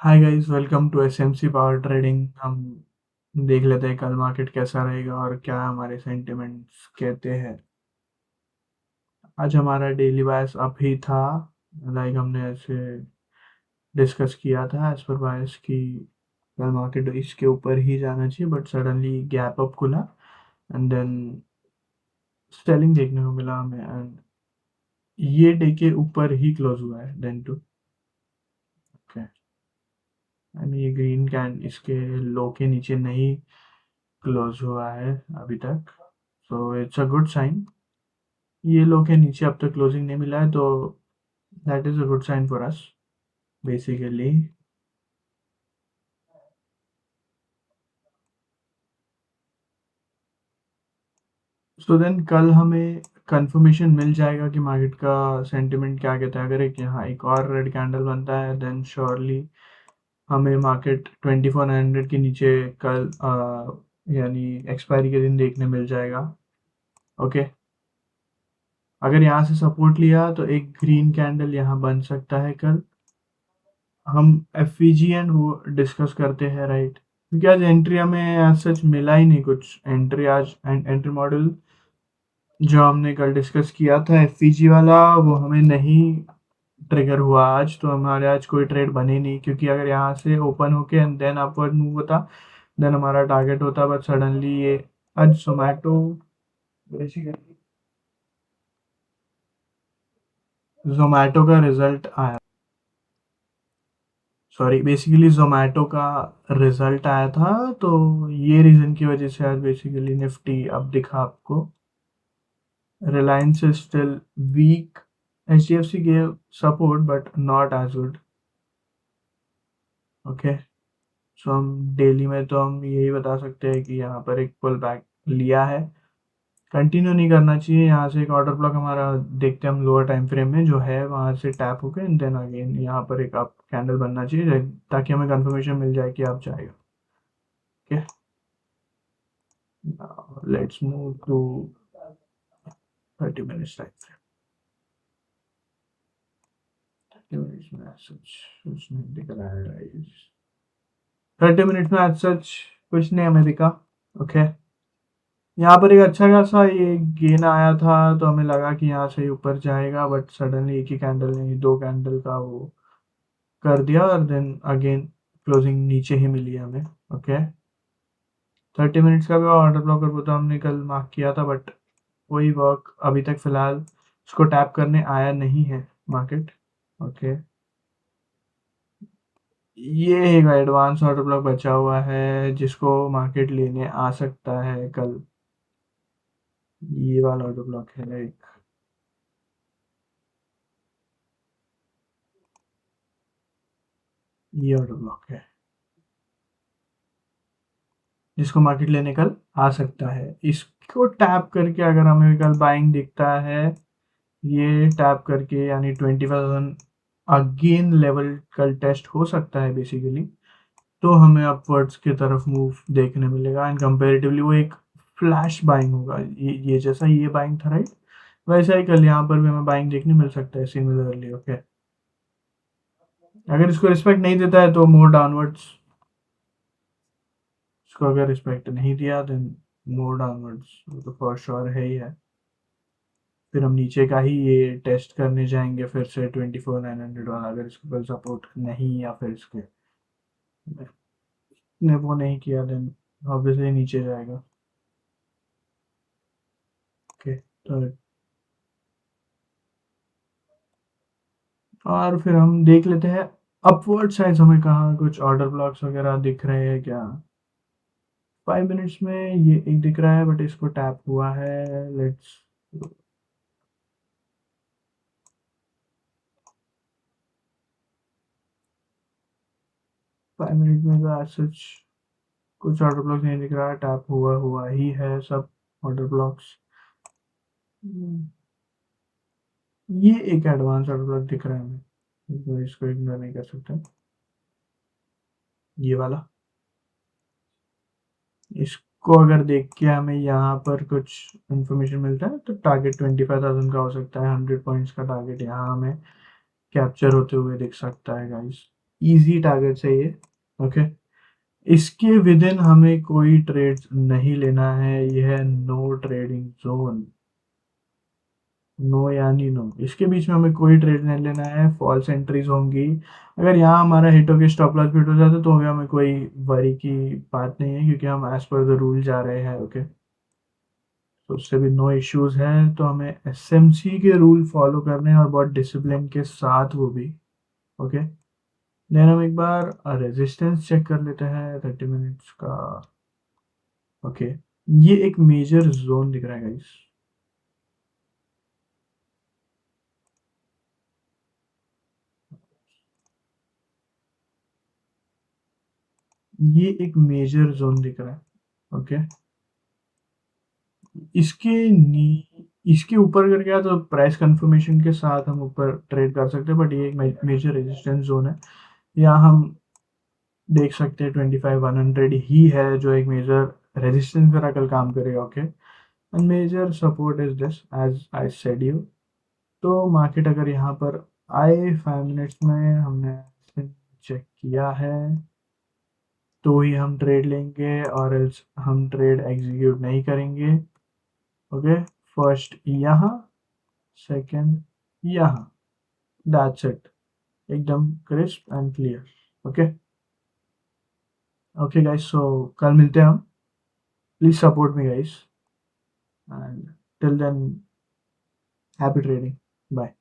Hi guys, welcome to SMC power trading. हम देख लेते हैं कल मार्केट कैसा रहेगा और क्या हमारे सेंटिमेंट्स कहते हैं। आज हमारा डेली बायस अप ही था। लाइक हमने ऐसे डिस्कस किया था एज पर बायस की कल मार्केट इसके ऊपर ही जाना चाहिए, बट सडनली गैप अप खुला एंड देन सेलिंग देखने को मिला हमें। एंड ये डे के ऊपर ही क्लोज हुआ है देन टू। ओके, एंड ये ग्रीन कैंड इसके लो के नीचे नहीं क्लोज हुआ है अभी तक, so it's a good sign. ये लो के नीचे अब तक क्लोजिंग नहीं मिला है, तो that is a good sign for us basically. So then कल हमें कंफर्मेशन मिल जाएगा कि मार्केट का सेंटिमेंट क्या कहता है। अगर एक यहाँ एक और रेड कैंडल बनता है देन श्योरली हमें मार्केट 2400 के नीचे कल यानी एक्सपायरी के दिन देखने मिल जाएगा। ओके, अगर यहाँ से सपोर्ट लिया तो एक ग्रीन कैंडल यहाँ बन सकता है कल। हम एफ एंड वो डिस्कस करते हैं, राइट? क्योंकि आज एंट्री हमें आज सच मिला ही नहीं कुछ। एंट्री आज एंट्री मॉडल जो हमने कल डिस्कस किया था एफ वाला, वो हमें नहीं ट्रिगर हुआ आज, तो हमारे आज कोई ट्रेड बने नहीं। क्योंकि अगर यहाँ से ओपन होके एंड देन अपवर्ड मूव होता देन हमारा टारगेट होता, बट सडनली ये आज जोमेटो बेसिकली जोमेटो का रिजल्ट आया। सॉरी, बेसिकली जोमेटो का रिजल्ट आया था, तो ये रीजन की वजह से आज बेसिकली निफ्टी अब दिखा आपको। Reliance is still weak, HDFC gave support but not as good. Okay, so हम डेली में तो हम यही बता सकते हैं कि यहाँ पर एक पुल बैक लिया है, कंटिन्यू नहीं करना चाहिए। यहाँ से एक ऑर्डर ब्लॉक हमारा देखते हैं हम लोअर टाइम फ्रेम में जो है, वहाँ से टैप होकर एंड देन अगेन यहाँ पर एक अप कैंडल बनना चाहिए ताकि हमें कंफर्मेशन मिल जाए कि आप जाएगा। Okay, let's move to 30 minutes time frame. 30 minutes में कुछ नहीं दिख रहा है गाइस। 30 मिनट्स में आज सच कुछ नहीं हमें दिखा। ओके, यहाँ पर एक अच्छा खासा ये गेन आया था, तो हमें लगा कि यहाँ से ऊपर जाएगा, बट सडनली एक ही कैंडल नहीं दो कैंडल का वो कर दिया और देन अगेन क्लोजिंग नीचे ही मिली हमें। ओके, 30 मिनट्स का भी ऑर्डर ब्लॉकर वो तो हमने कल मार्क किया था, बट वही वर्क अभी तक फिलहाल उसको टैप करने आया नहीं है मार्केट। ओके, ये एक एडवांस ऑर्डर ब्लॉक बचा हुआ है जिसको मार्केट लेने आ सकता है कल। ये वाला ऑर्डर ब्लॉक है, लाइक ये ऑर्डर ब्लॉक है जिसको मार्केट लेने कल आ सकता है। इसको टैप करके अगर हमें कल बाइंग दिखता है, ये टैप करके यानी 25,000 अगेन लेवल कल टेस्ट हो सकता है बेसिकली, तो हमें अपवर्ड्स की तरफ मूव देखने मिलेगा एंड कंपेरेटिवली वो एक फ्लैश बाइंग होगा। ये जैसा ये बाइंग था, राइट, वैसा ही कल यहाँ पर भी हमें बाइंग देखने मिल सकता है सिमिलरली। ओके, अगर इसको रिस्पेक्ट नहीं देता है तो मोर डाउनवर्ड्स, इसको अगर रिस्पेक्ट नहीं दिया देन मोर डाउनवर्ड्स, वो तो फॉर श्योर है ही है। फिर हम नीचे का ही ये टेस्ट करने जाएंगे फिर से 24,900 वाला, अगर इसको कल सपोर्ट नहीं या फिर इसके ने वो नहीं किया देन ऑब्वियसली नीचे जाएगा। ओके, तो और फिर हम देख लेते हैं अपवर्ड साइज हमें कहाँ कुछ ऑर्डर ब्लॉक्स वगैरह दिख रहे हैं क्या। 5 मिनट्स में ये एक दिख रहा है बट इसको टैप हुआ है। लेट्स 5 मिनट में तो आज सच कुछ ऑर्डर ब्लॉक्स नहीं दिख रहा है, टैप हुआ हुआ ही है सब ऑर्डर ब्लॉक्स। ये एक एडवांस ऑर्डर ब्लॉक दिख रहा है हमें, तो इसको इग्नोर नहीं कर सकते। ये वाला, इसको अगर देख के हमें यहाँ पर कुछ इंफॉर्मेशन मिलता है तो टारगेट 25,000 का हो सकता है। 100 पॉइंट्स का टारगेट यहाँ हमें कैप्चर होते हुए दिख सकता है गाइस। इजी टारगेट है ये। ओके, इसके विद इन हमें कोई ट्रेड नहीं लेना है। यह है नो ट्रेडिंग जोन, नो यानी नो, इसके बीच में हमें कोई ट्रेड नहीं लेना है। फॉल्स एंट्रीज होंगी, अगर यहाँ हमारा हिट होके स्टॉप लॉस हिट हो जाता है तो भी हमें कोई वरी की बात नहीं है, क्योंकि हम एज पर द रूल जा रहे हैं। ओके, तो उससे भी नो इश्यूज है। तो हमें एसएमसी के रूल फॉलो करने हैं, और बहुत डिसिप्लिन के साथ वो भी। ओके, देन हम एक बार रेजिस्टेंस चेक कर लेते हैं 30 मिनट्स का। ओके, ये एक मेजर जोन दिख रहा है गाइस। ये एक मेजर जोन दिख रहा है। ओके, इसके नी इसके ऊपर कर गया तो प्राइस कंफर्मेशन के साथ हम ऊपर ट्रेड कर सकते हैं, बट ये एक मेजर रेजिस्टेंस जोन है। यहाँ हम देख सकते हैं 25,100 ही है जो एक मेजर रेजिस्टेंस की तरह कल काम करेगा। Okay, and major support is this as I said you. तो मार्केट अगर यहाँ पर आए 5 मिनट्स में, हमने चेक किया है, तो ही हम ट्रेड लेंगे, और एल्स हम ट्रेड एग्जीक्यूट नहीं करेंगे। ओके, फर्स्ट यहाँ, सेकंड यहाँ, दैट्स इट, एकदम crisp and clear. Okay, okay guys, so कल मिलते हैं हम। Please support me guys, and till then happy trading, bye.